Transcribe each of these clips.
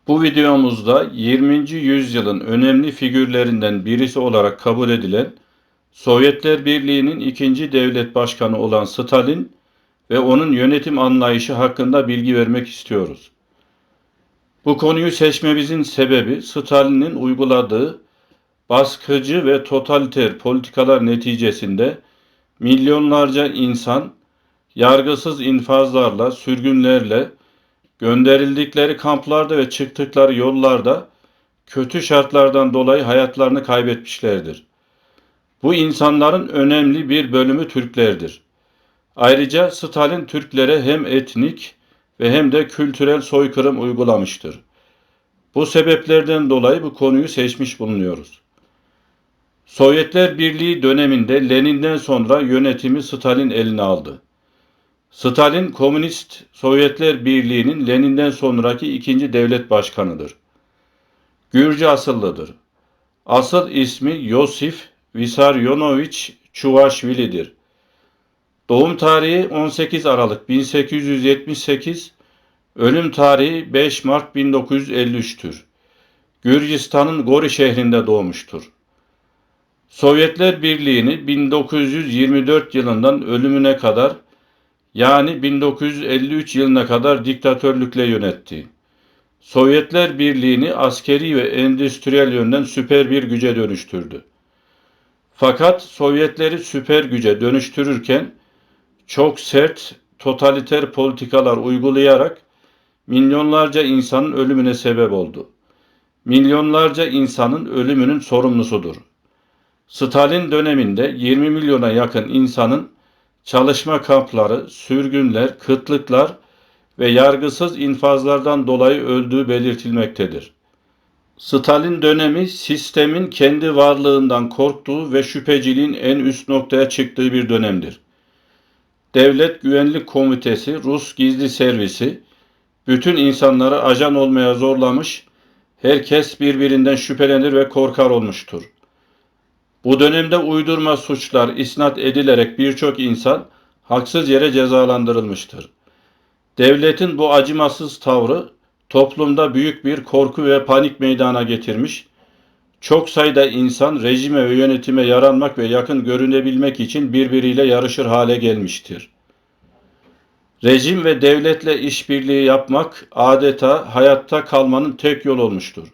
Bu videomuzda 20. yüzyılın önemli figürlerinden birisi olarak kabul edilen Sovyetler Birliği'nin ikinci devlet başkanı olan Stalin ve onun yönetim anlayışı hakkında bilgi vermek istiyoruz. Bu konuyu seçmemizin sebebi Stalin'in uyguladığı baskıcı ve totaliter politikalar neticesinde milyonlarca insan yargısız infazlarla, sürgünlerle, gönderildikleri kamplarda ve çıktıkları yollarda kötü şartlardan dolayı hayatlarını kaybetmişlerdir. Bu insanların önemli bir bölümü Türklerdir. Ayrıca Stalin Türklere hem etnik ve hem de kültürel soykırım uygulamıştır. Bu sebeplerden dolayı bu konuyu seçmiş bulunuyoruz. Sovyetler Birliği döneminde Lenin'den sonra yönetimi Stalin eline aldı. Stalin, Komünist Sovyetler Birliği'nin Lenin'den sonraki ikinci devlet başkanıdır. Gürcü asıllıdır. Asıl ismi Yosif Vissarionovich Çuvaşvili'dir. Doğum tarihi 18 Aralık 1878, ölüm tarihi 5 Mart 1953'tür. Gürcistan'ın Gori şehrinde doğmuştur. Sovyetler Birliği'ni 1924 yılından ölümüne kadar, yani 1953 yılına kadar diktatörlükle yönetti. Sovyetler Birliği'ni askeri ve endüstriyel yönden süper bir güce dönüştürdü. Fakat Sovyetleri süper güce dönüştürürken çok sert, totaliter politikalar uygulayarak milyonlarca insanın ölümüne sebep oldu. Milyonlarca insanın ölümünün sorumlusudur. Stalin döneminde 20 milyona yakın insanın çalışma kampları, sürgünler, kıtlıklar ve yargısız infazlardan dolayı öldüğü belirtilmektedir. Stalin dönemi sistemin kendi varlığından korktuğu ve şüpheciliğin en üst noktaya çıktığı bir dönemdir. Devlet Güvenlik Komitesi, Rus Gizli Servisi bütün insanları ajan olmaya zorlamış, herkes birbirinden şüphelenir ve korkar olmuştur. Bu dönemde uydurma suçlar isnat edilerek birçok insan haksız yere cezalandırılmıştır. Devletin bu acımasız tavrı toplumda büyük bir korku ve panik meydana getirmiş, çok sayıda insan rejime ve yönetime yaranmak ve yakın görünebilmek için birbiriyle yarışır hale gelmiştir. Rejim ve devletle işbirliği yapmak adeta hayatta kalmanın tek yol olmuştur.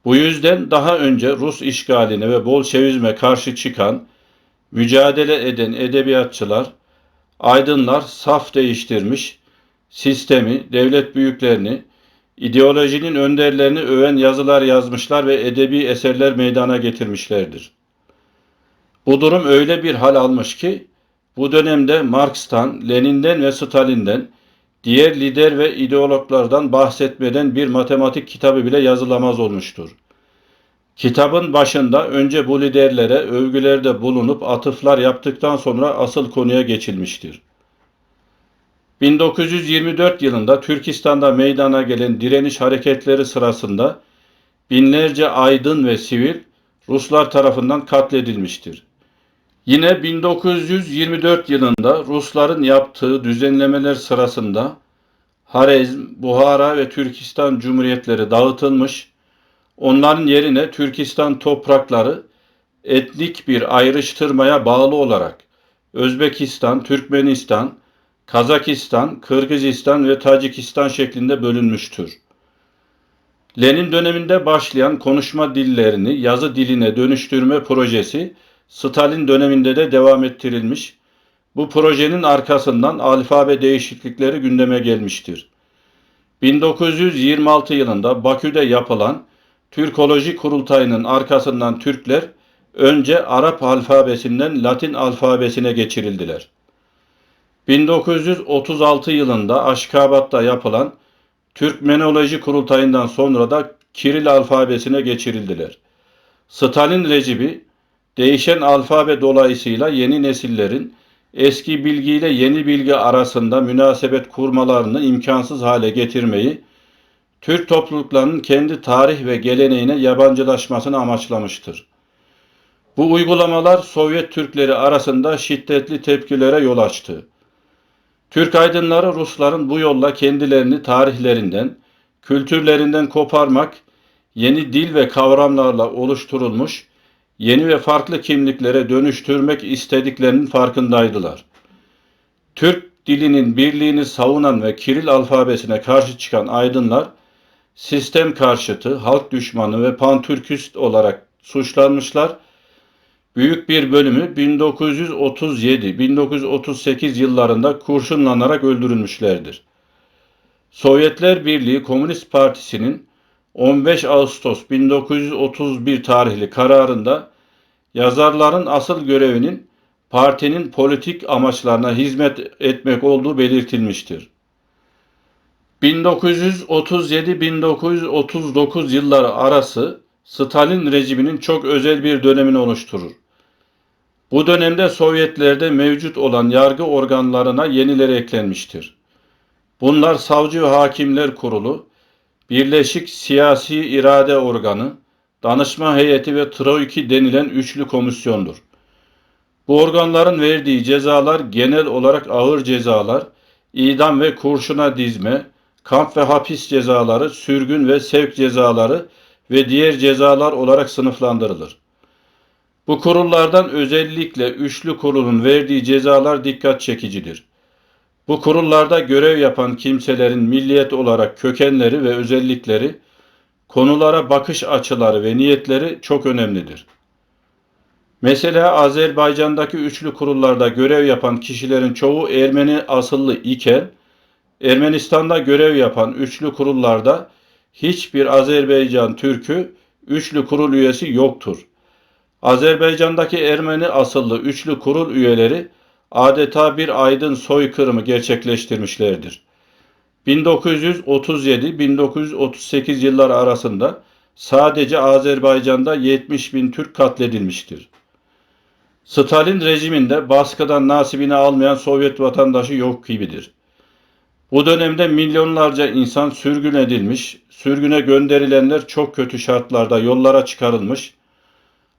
Bu yüzden daha önce Rus işgaline ve Bolşevizme karşı çıkan, mücadele eden edebiyatçılar, aydınlar saf değiştirmiş, sistemi, devlet büyüklerini, ideolojinin önderlerini öven yazılar yazmışlar ve edebi eserler meydana getirmişlerdir. Bu durum öyle bir hal almış ki, bu dönemde Marx'tan, Lenin'den ve Stalin'den, diğer lider ve ideologlardan bahsetmeden bir matematik kitabı bile yazılamaz olmuştur. Kitabın başında önce bu liderlere övgülerde bulunup atıflar yaptıktan sonra asıl konuya geçilmiştir. 1924 yılında Türkistan'da meydana gelen direniş hareketleri sırasında binlerce aydın ve sivil Ruslar tarafından katledilmiştir. Yine 1924 yılında Rusların yaptığı düzenlemeler sırasında Harezm, Buhara ve Türkistan Cumhuriyetleri dağıtılmış, onların yerine Türkistan toprakları etnik bir ayrıştırmaya bağlı olarak Özbekistan, Türkmenistan, Kazakistan, Kırgızistan ve Tacikistan şeklinde bölünmüştür. Lenin döneminde başlayan konuşma dillerini yazı diline dönüştürme projesi Stalin döneminde de devam ettirilmiş. Bu projenin arkasından alfabe değişiklikleri gündeme gelmiştir. 1926 yılında Bakü'de yapılan Türkoloji Kurultayı'nın arkasından Türkler önce Arap alfabesinden Latin alfabesine geçirildiler. 1936 yılında Aşkabat'ta yapılan Türkmenoloji Kurultayı'ndan sonra da Kiril alfabesine geçirildiler. Stalin rejimi değişen alfabe dolayısıyla yeni nesillerin eski bilgiyle yeni bilgi arasında münasebet kurmalarını imkansız hale getirmeyi, Türk topluluklarının kendi tarih ve geleneğine yabancılaşmasını amaçlamıştır. Bu uygulamalar Sovyet Türkleri arasında şiddetli tepkilere yol açtı. Türk aydınları Rusların bu yolla kendilerini tarihlerinden, kültürlerinden koparmak, yeni dil ve kavramlarla oluşturulmuş, yeni ve farklı kimliklere dönüştürmek istediklerinin farkındaydılar. Türk dilinin birliğini savunan ve Kiril alfabesine karşı çıkan aydınlar, sistem karşıtı, halk düşmanı ve pantürkist olarak suçlanmışlar. Büyük bir bölümü 1937-1938 yıllarında kurşunlanarak öldürülmüşlerdir. Sovyetler Birliği Komünist Partisi'nin 15 Ağustos 1931 tarihli kararında yazarların asıl görevinin partinin politik amaçlarına hizmet etmek olduğu belirtilmiştir. 1937-1939 yılları arası Stalin rejiminin çok özel bir dönemini oluşturur. Bu dönemde Sovyetlerde mevcut olan yargı organlarına yenileri eklenmiştir. Bunlar Savcı ve Hakimler Kurulu, Birleşik Siyasi İrade Organı, Danışma Heyeti ve Troiki denilen üçlü komisyondur. Bu organların verdiği cezalar genel olarak ağır cezalar, idam ve kurşuna dizme, kamp ve hapis cezaları, sürgün ve sevk cezaları ve diğer cezalar olarak sınıflandırılır. Bu kurullardan özellikle üçlü kurulun verdiği cezalar dikkat çekicidir. Bu kurullarda görev yapan kimselerin milliyet olarak kökenleri ve özellikleri, konulara bakış açıları ve niyetleri çok önemlidir. Mesela Azerbaycan'daki üçlü kurullarda görev yapan kişilerin çoğu Ermeni asıllı iken, Ermenistan'da görev yapan üçlü kurullarda hiçbir Azerbaycan Türk'ü üçlü kurul üyesi yoktur. Azerbaycan'daki Ermeni asıllı üçlü kurul üyeleri adeta bir aydın soykırımı gerçekleştirmişlerdir. 1937-1938 yılları arasında sadece Azerbaycan'da 70 bin Türk katledilmiştir. Stalin rejiminde baskıdan nasibini almayan Sovyet vatandaşı yok gibidir. Bu dönemde milyonlarca insan sürgün edilmiş, sürgüne gönderilenler çok kötü şartlarda yollara çıkarılmış,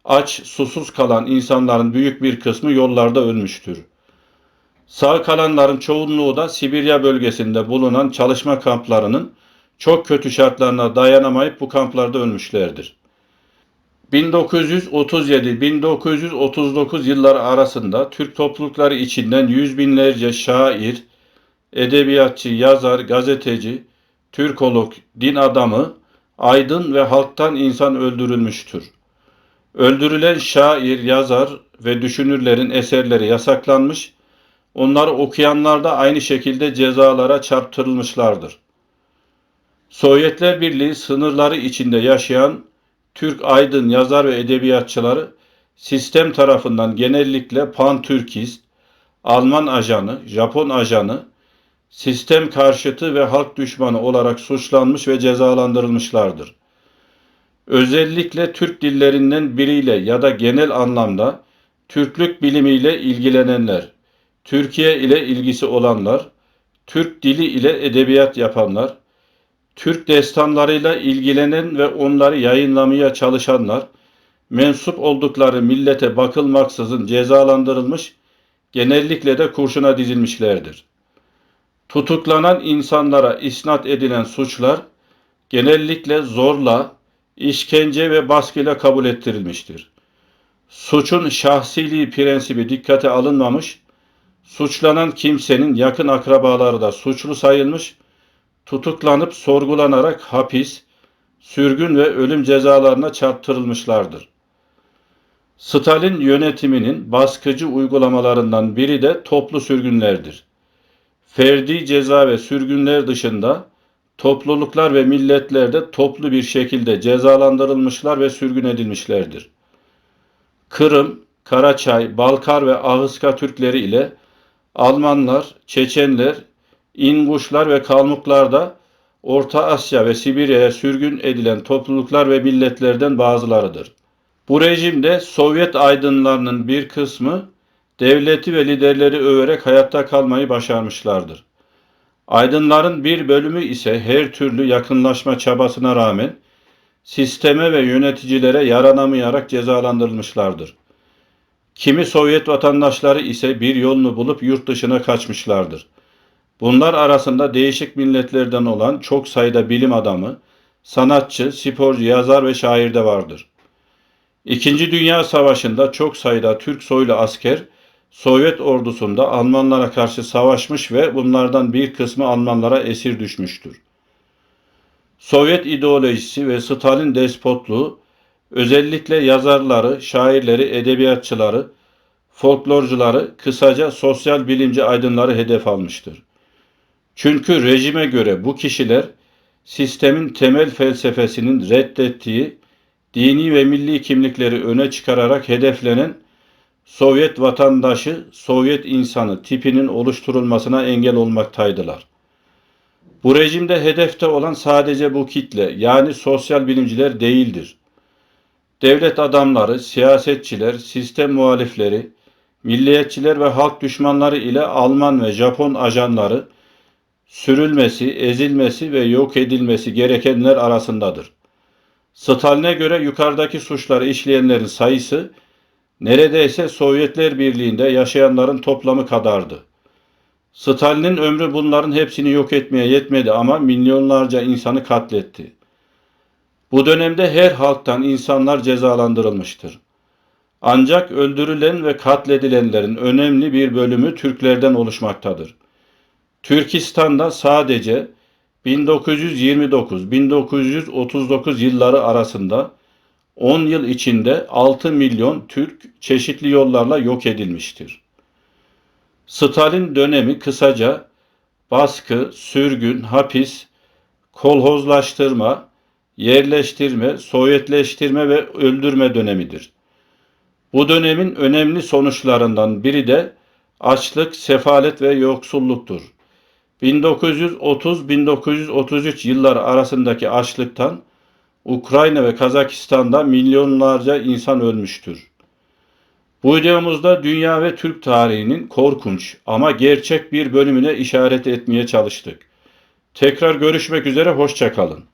aç, susuz kalan insanların büyük bir kısmı yollarda ölmüştür. Sağ kalanların çoğunluğu da Sibirya bölgesinde bulunan çalışma kamplarının çok kötü şartlarına dayanamayıp bu kamplarda ölmüşlerdir. 1937-1939 yılları arasında Türk toplulukları içinden yüz binlerce şair, edebiyatçı, yazar, gazeteci, Türkolog, din adamı, aydın ve halktan insan öldürülmüştür. Öldürülen şair, yazar ve düşünürlerin eserleri yasaklanmış, onları okuyanlar da aynı şekilde cezalara çarptırılmışlardır. Sovyetler Birliği sınırları içinde yaşayan Türk aydın, yazar ve edebiyatçıları sistem tarafından genellikle pan-Türkist, Alman ajanı, Japon ajanı, sistem karşıtı ve halk düşmanı olarak suçlanmış ve cezalandırılmışlardır. Özellikle Türk dillerinden biriyle ya da genel anlamda Türklük bilimiyle ilgilenenler, Türkiye ile ilgisi olanlar, Türk dili ile edebiyat yapanlar, Türk destanlarıyla ilgilenen ve onları yayınlamaya çalışanlar, mensup oldukları millete bakılmaksızın cezalandırılmış, genellikle de kurşuna dizilmişlerdir. Tutuklanan insanlara isnat edilen suçlar, genellikle zorla, işkence ve baskıyla kabul ettirilmiştir. Suçun şahsiliği prensibi dikkate alınmamış, suçlanan kimsenin yakın akrabaları da suçlu sayılmış, tutuklanıp sorgulanarak hapis, sürgün ve ölüm cezalarına çarptırılmışlardır. Stalin yönetiminin baskıcı uygulamalarından biri de toplu sürgünlerdir. Ferdi ceza ve sürgünler dışında topluluklar ve milletler de toplu bir şekilde cezalandırılmışlar ve sürgün edilmişlerdir. Kırım, Karaçay, Balkar ve Ahıska Türkleri ile Almanlar, Çeçenler, İnguşlar ve Kalmuklar da Orta Asya ve Sibirya'ya sürgün edilen topluluklar ve milletlerden bazılarıdır. Bu rejimde Sovyet aydınlarının bir kısmı devleti ve liderleri överek hayatta kalmayı başarmışlardır. Aydınların bir bölümü ise her türlü yakınlaşma çabasına rağmen sisteme ve yöneticilere yaranamayarak cezalandırılmışlardır. Kimi Sovyet vatandaşları ise bir yolunu bulup yurt dışına kaçmışlardır. Bunlar arasında değişik milletlerden olan çok sayıda bilim adamı, sanatçı, sporcu, yazar ve şair de vardır. İkinci Dünya Savaşı'nda çok sayıda Türk soylu asker Sovyet ordusunda Almanlara karşı savaşmış ve bunlardan bir kısmı Almanlara esir düşmüştür. Sovyet ideolojisi ve Stalin despotluğu özellikle yazarları, şairleri, edebiyatçıları, folklorcuları, kısaca sosyal bilimci aydınları hedef almıştır. Çünkü rejime göre bu kişiler sistemin temel felsefesinin reddettiği dini ve milli kimlikleri öne çıkararak hedeflenen Sovyet vatandaşı, Sovyet insanı tipinin oluşturulmasına engel olmaktaydılar. Bu rejimde hedefte olan sadece bu kitle, yani sosyal bilimciler değildir. Devlet adamları, siyasetçiler, sistem muhalifleri, milliyetçiler ve halk düşmanları ile Alman ve Japon ajanları sürülmesi, ezilmesi ve yok edilmesi gerekenler arasındadır. Stalin'e göre yukarıdaki suçları işleyenlerin sayısı neredeyse Sovyetler Birliği'nde yaşayanların toplamı kadardı. Stalin'in ömrü bunların hepsini yok etmeye yetmedi ama milyonlarca insanı katletti. Bu dönemde her halktan insanlar cezalandırılmıştır. Ancak öldürülen ve katledilenlerin önemli bir bölümü Türklerden oluşmaktadır. Türkistan'da sadece 1929-1939 yılları arasında 10 yıl içinde 6 milyon Türk çeşitli yollarla yok edilmiştir. Stalin dönemi kısaca baskı, sürgün, hapis, kolhozlaştırma, yerleştirme, Sovyetleştirme ve öldürme dönemidir. Bu dönemin önemli sonuçlarından biri de açlık, sefalet ve yoksulluktur. 1930-1933 yılları arasındaki açlıktan Ukrayna ve Kazakistan'da milyonlarca insan ölmüştür. Bu videomuzda dünya ve Türk tarihinin korkunç ama gerçek bir bölümüne işaret etmeye çalıştık. Tekrar görüşmek üzere, hoşça kalın.